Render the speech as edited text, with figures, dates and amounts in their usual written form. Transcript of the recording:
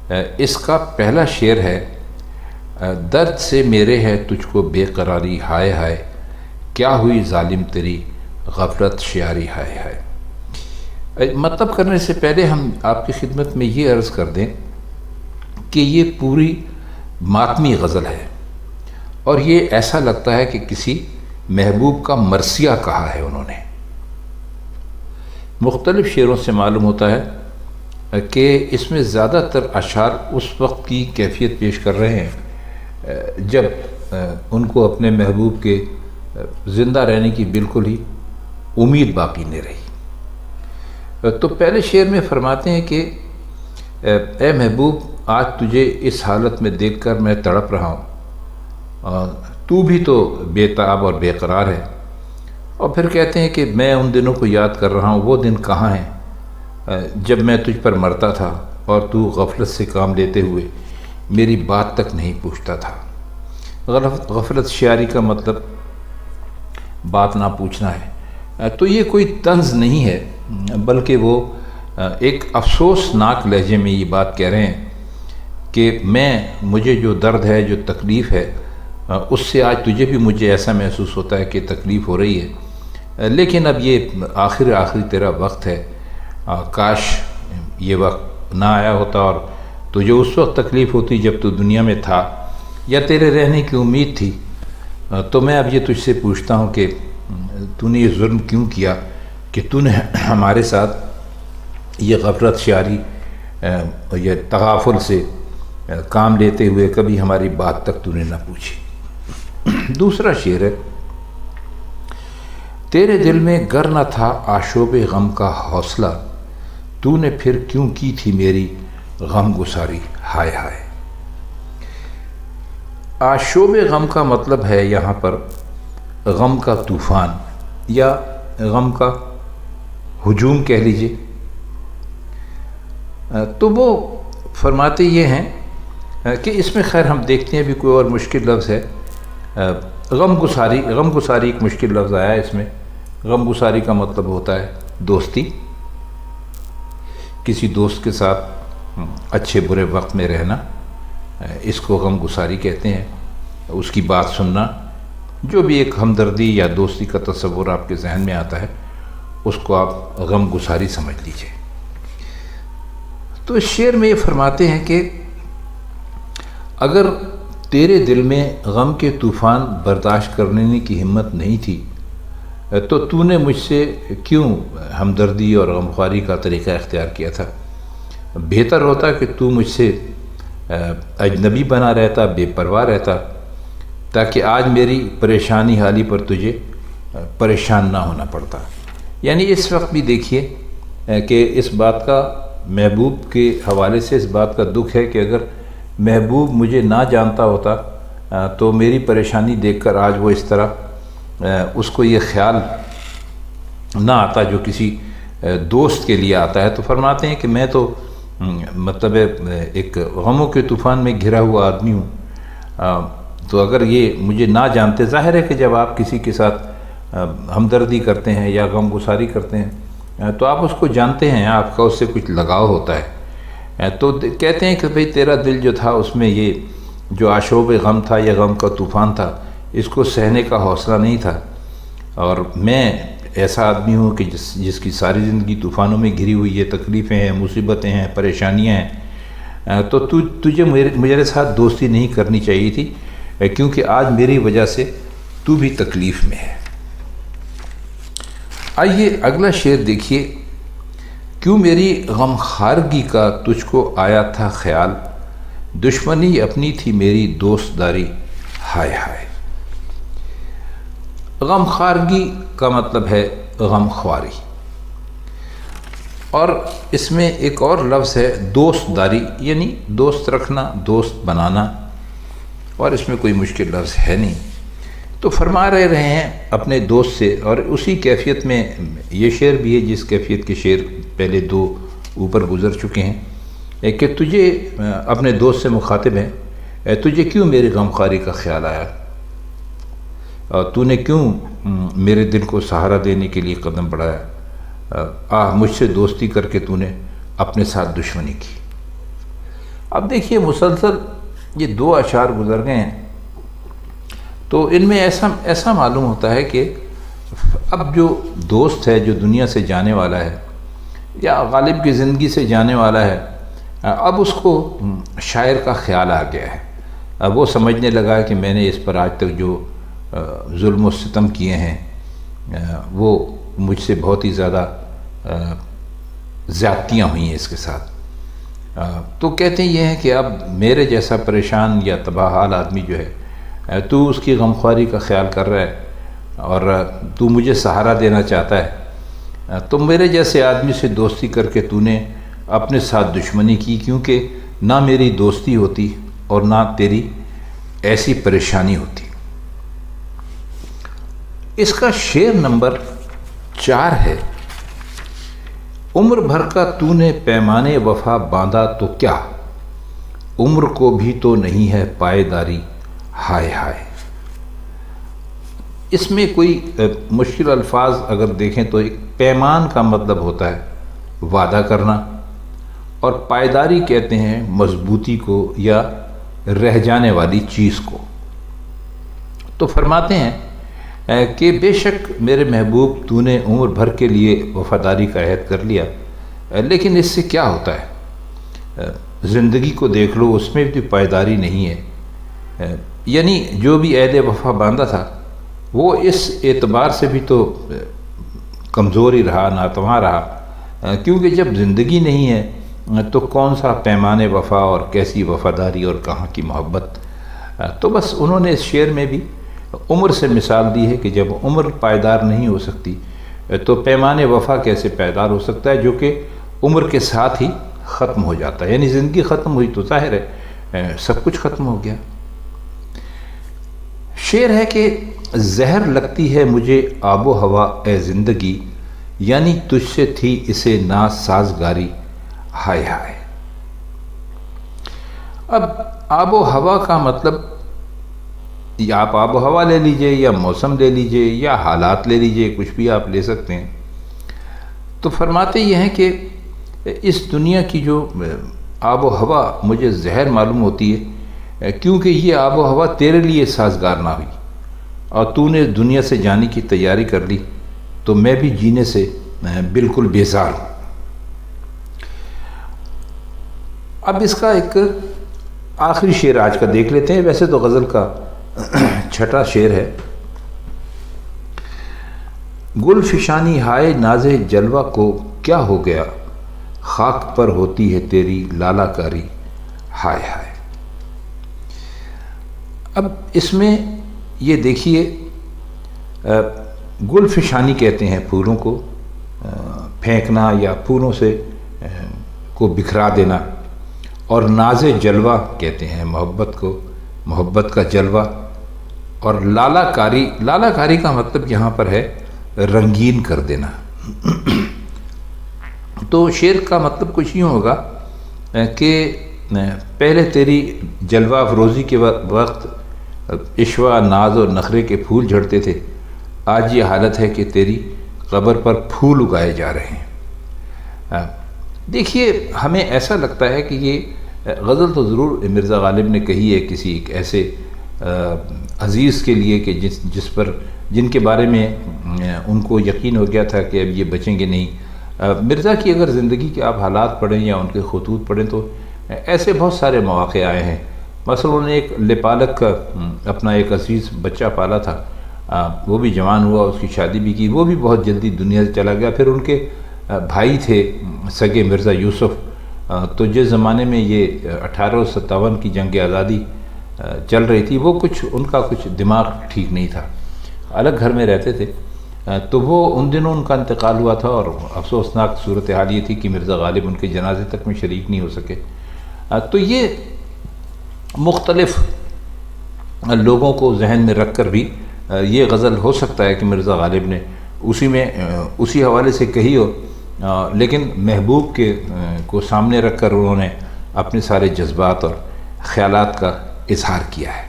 اس کا پہلا شعر ہے، درد سے میرے ہے تجھ کو بے قراری ہائے ہائے، کیا ہوئی ظالم تیری غفلت شیاری ہائے ہائے۔ مطلب کرنے سے پہلے ہم آپ کی خدمت میں یہ عرض کر دیں کہ یہ پوری ماتمی غزل ہے، اور یہ ایسا لگتا ہے کہ کسی محبوب کا مرثیہ کہا ہے انہوں نے۔ مختلف شعروں سے معلوم ہوتا ہے کہ اس میں زیادہ تر اشعار اس وقت کی کیفیت پیش کر رہے ہیں جب ان کو اپنے محبوب کے زندہ رہنے کی بالکل ہی امید باقی نہیں رہی۔ تو پہلے شعر میں فرماتے ہیں کہ اے محبوب، آج تجھے اس حالت میں دیکھ کر میں تڑپ رہا ہوں، تو بھی تو بے تاب اور بے قرار ہے۔ اور پھر کہتے ہیں کہ میں ان دنوں کو یاد کر رہا ہوں، وہ دن کہاں ہیں جب میں تجھ پر مرتا تھا اور تو غفلت سے کام لیتے ہوئے میری بات تک نہیں پوچھتا تھا۔ غفلت شیاری کا مطلب بات نہ پوچھنا ہے۔ تو یہ کوئی طنز نہیں ہے، بلکہ وہ ایک افسوسناک لہجے میں یہ بات کہہ رہے ہیں کہ مجھے جو درد ہے، جو تکلیف ہے، اس سے آج تجھے بھی مجھے ایسا محسوس ہوتا ہے کہ تکلیف ہو رہی ہے، لیکن اب یہ آخری تیرا وقت ہے، کاش یہ وقت نہ آیا ہوتا اور تجھے اس وقت تکلیف ہوتی جب تو دنیا میں تھا یا تیرے رہنے کی امید تھی۔ تو میں اب یہ تجھ سے پوچھتا ہوں کہ تو نے یہ ظلم کیوں کیا کہ تو نے ہمارے ساتھ یہ غفلت شیاری، یہ تغافل سے کام لیتے ہوئے کبھی ہماری بات تک تو نے نہ پوچھی۔ دوسرا شعر ہے، تیرے دل میں گر نہ تھا آشوب غم کا حوصلہ، تو نے پھر کیوں کی تھی میری غم گساری ہائے ہائے۔ آشوب غم کا مطلب ہے یہاں پر غم کا طوفان یا غم کا ہجوم کہہ لیجئے۔ تو وہ فرماتے یہ ہیں کہ اس میں خیر ہم دیکھتے ہیں بھی کوئی اور مشکل لفظ ہے، غم گساری ایک مشکل لفظ آیا ہے اس میں۔ غم گساری کا مطلب ہوتا ہے دوستی، کسی دوست کے ساتھ اچھے برے وقت میں رہنا، اس کو غم گساری کہتے ہیں۔ اس کی بات سننا، جو بھی ایک ہمدردی یا دوستی کا تصور آپ کے ذہن میں آتا ہے اس کو آپ غم گساری سمجھ لیجئے۔ تو اس شعر میں یہ فرماتے ہیں کہ اگر تیرے دل میں غم کے طوفان برداشت کرنے کی ہمت نہیں تھی تو نے مجھ سے کیوں ہمدردی اور غمخواری کا طریقہ اختیار کیا تھا؟ بہتر ہوتا کہ تو مجھ سے اجنبی بنا رہتا، بے پرواہ رہتا، تاکہ آج میری پریشانی حالی پر تجھے پریشان نہ ہونا پڑتا۔ یعنی اس وقت بھی دیکھیے کہ اس بات کا محبوب کے حوالے سے اس بات کا دکھ ہے کہ اگر محبوب مجھے نہ جانتا ہوتا تو میری پریشانی دیکھ کر آج وہ اس طرح اس کو یہ خیال نہ آتا جو کسی دوست کے لیے آتا ہے۔ تو فرماتے ہیں کہ میں تو مطلب ایک غموں کے طوفان میں گھرا ہوا آدمی ہوں، تو اگر یہ مجھے نہ جانتے، ظاہر ہے کہ جب آپ کسی کے ساتھ ہمدردی کرتے ہیں یا غم گساری کرتے ہیں تو آپ اس کو جانتے ہیں، آپ کا اس سے کچھ لگاؤ ہوتا ہے۔ تو کہتے ہیں کہ بھئی تیرا دل جو تھا اس میں یہ جو آشوب غم تھا، یہ غم کا طوفان تھا، اس کو سہنے کا حوصلہ نہیں تھا، اور میں ایسا آدمی ہوں کہ جس کی ساری زندگی طوفانوں میں گھری ہوئی ہے، تکلیفیں ہیں، مصیبتیں ہیں، پریشانیاں ہیں، تو تجھے میرے ساتھ دوستی نہیں کرنی چاہیے تھی، کیونکہ آج میری وجہ سے تو بھی تکلیف میں ہے۔ آئیے اگلا شعر دیکھیے، کیوں میری غمخارگی کا تجھ کو آیا تھا خیال، دشمنی اپنی تھی میری دوست داری ہائے ہائے۔ غمخارگی کا مطلب ہے غمخواری، اور اس میں ایک اور لفظ ہے دوست داری، یعنی دوست رکھنا، دوست بنانا، اور اس میں کوئی مشکل لفظ ہے نہیں۔ تو فرما رہے ہیں اپنے دوست سے، اور اسی کیفیت میں یہ شعر بھی ہے جس کیفیت کے شعر پہلے دو اوپر گزر چکے ہیں، کہ تجھے اپنے دوست سے مخاطب ہیں، تجھے کیوں میری غمخواری کا خیال آیا، اور تو نے کیوں میرے دل کو سہارا دینے کے لیے قدم بڑھایا، مجھ سے دوستی کر کے تو نے اپنے ساتھ دشمنی کی۔ اب دیکھیے مسلسل یہ 2 اشعار گزر گئے ہیں، تو ان میں ایسا معلوم ہوتا ہے کہ اب جو دوست ہے جو دنیا سے جانے والا ہے یا غالب کی زندگی سے جانے والا ہے، اب اس کو شاعر کا خیال آ گیا ہے۔ اب وہ سمجھنے لگا ہے کہ میں نے اس پر آج تک جو ظلم و ستم کیے ہیں وہ مجھ سے بہت ہی زیادہ زیادتیاں ہوئی ہیں اس کے ساتھ۔ تو کہتے ہیں یہ ہے کہ اب میرے جیسا پریشان یا تباہ حال آدمی جو ہے تو اس کی غمخواری کا خیال کر رہا ہے اور تو مجھے سہارا دینا چاہتا ہے، تو میرے جیسے آدمی سے دوستی کر کے تو نے اپنے ساتھ دشمنی کی، کیونکہ نہ میری دوستی ہوتی اور نہ تیری ایسی پریشانی ہوتی۔ اس کا شعر نمبر 4 ہے: عمر بھر کا تو نے پیمانے وفا باندھا تو کیا، عمر کو بھی تو نہیں ہے پائیداری، ہائے ہائے۔ اس میں کوئی مشکل الفاظ اگر دیکھیں تو ایک پیمان کا مطلب ہوتا ہے وعدہ کرنا، اور پائیداری کہتے ہیں مضبوطی کو یا رہ جانے والی چیز کو۔ تو فرماتے ہیں کہ بے شک میرے محبوب تو نے عمر بھر کے لیے وفاداری کا عہد کر لیا، لیکن اس سے کیا ہوتا ہے؟ زندگی کو دیکھ لو، اس میں بھی پائیداری نہیں ہے، یعنی جو بھی عہد وفا باندھا تھا وہ اس اعتبار سے بھی تو کمزور ہی رہا، ناتواں رہا، کیونکہ جب زندگی نہیں ہے تو کون سا پیمان وفا اور کیسی وفاداری اور کہاں کی محبت۔ تو بس انہوں نے اس شعر میں بھی عمر سے مثال دی ہے کہ جب عمر پائیدار نہیں ہو سکتی تو پیمان وفا کیسے پائیدار ہو سکتا ہے، جو کہ عمر کے ساتھ ہی ختم ہو جاتا ہے۔ یعنی زندگی ختم ہوئی تو ظاہر ہے سب کچھ ختم ہو گیا۔ شعر ہے کہ زہر لگتی ہے مجھے آب و ہوا اے زندگی، یعنی تجھ سے تھی اسے نا سازگاری، ہائے ہائے۔ اب آب و ہوا کا مطلب یا آپ آب و ہوا لے لیجئے یا موسم لے لیجئے یا حالات لے لیجئے، کچھ بھی آپ لے سکتے ہیں۔ تو فرماتے یہ ہیں کہ اس دنیا کی جو آب و ہوا مجھے زہر معلوم ہوتی ہے، کیونکہ یہ آب و ہوا تیرے لیے سازگار نہ ہوئی اور تو نے دنیا سے جانے کی تیاری کر لی، تو میں بھی جینے سے بالکل بیزار ہوں۔ اب اس کا ایک آخری شعر آج کا دیکھ لیتے ہیں، ویسے تو غزل کا 6واں شعر ہے: گل فشانی ہائے ناز جلوہ کو کیا ہو گیا، خاک پر ہوتی ہے تیری لالا کاری، ہائے ہائے۔ اب اس میں یہ دیکھیے، گل فشانی کہتے ہیں پھولوں کو پھینکنا یا پھولوں سے کو بکھرا دینا، اور ناز جلوہ کہتے ہیں محبت کو، محبت کا جلوہ، اور لالا کاری کا مطلب یہاں پر ہے رنگین کر دینا۔ تو شعر کا مطلب کچھ یوں ہوگا کہ پہلے تیری جلوہ افروزی کے وقت عشوہ ناز اور نخرے کے پھول جھڑتے تھے، آج یہ حالت ہے کہ تیری قبر پر پھول اگائے جا رہے ہیں۔ دیکھیے ہمیں ایسا لگتا ہے کہ یہ غزل تو ضرور مرزا غالب نے کہی ہے کسی ایک ایسے عزیز کے لیے کہ جن کے بارے میں ان کو یقین ہو گیا تھا کہ اب یہ بچیں گے نہیں۔ مرزا کی اگر زندگی کے آپ حالات پڑھیں یا ان کے خطوط پڑھیں تو ایسے بہت سارے مواقع آئے ہیں۔ مثلا انہوں نے ایک لپالک کا اپنا ایک عزیز بچہ پالا تھا، وہ بھی جوان ہوا، اس کی شادی بھی کی، وہ بھی بہت جلدی دنیا سے چلا گیا۔ پھر ان کے بھائی تھے سگے مرزا یوسف، تو جس زمانے میں یہ 1857 کی جنگ آزادی چل رہی تھی، وہ ان کا کچھ دماغ ٹھیک نہیں تھا، الگ گھر میں رہتے تھے، تو وہ ان دنوں ان کا انتقال ہوا تھا، اور افسوسناک صورتحال یہ تھی کہ مرزا غالب ان کے جنازے تک میں شریک نہیں ہو سکے۔ تو یہ مختلف لوگوں کو ذہن میں رکھ کر بھی یہ غزل ہو سکتا ہے کہ مرزا غالب نے اسی حوالے سے کہی ہو، لیکن محبوب کو سامنے رکھ کر انہوں نے اپنے سارے جذبات اور خیالات کا اظہار کیا ہے۔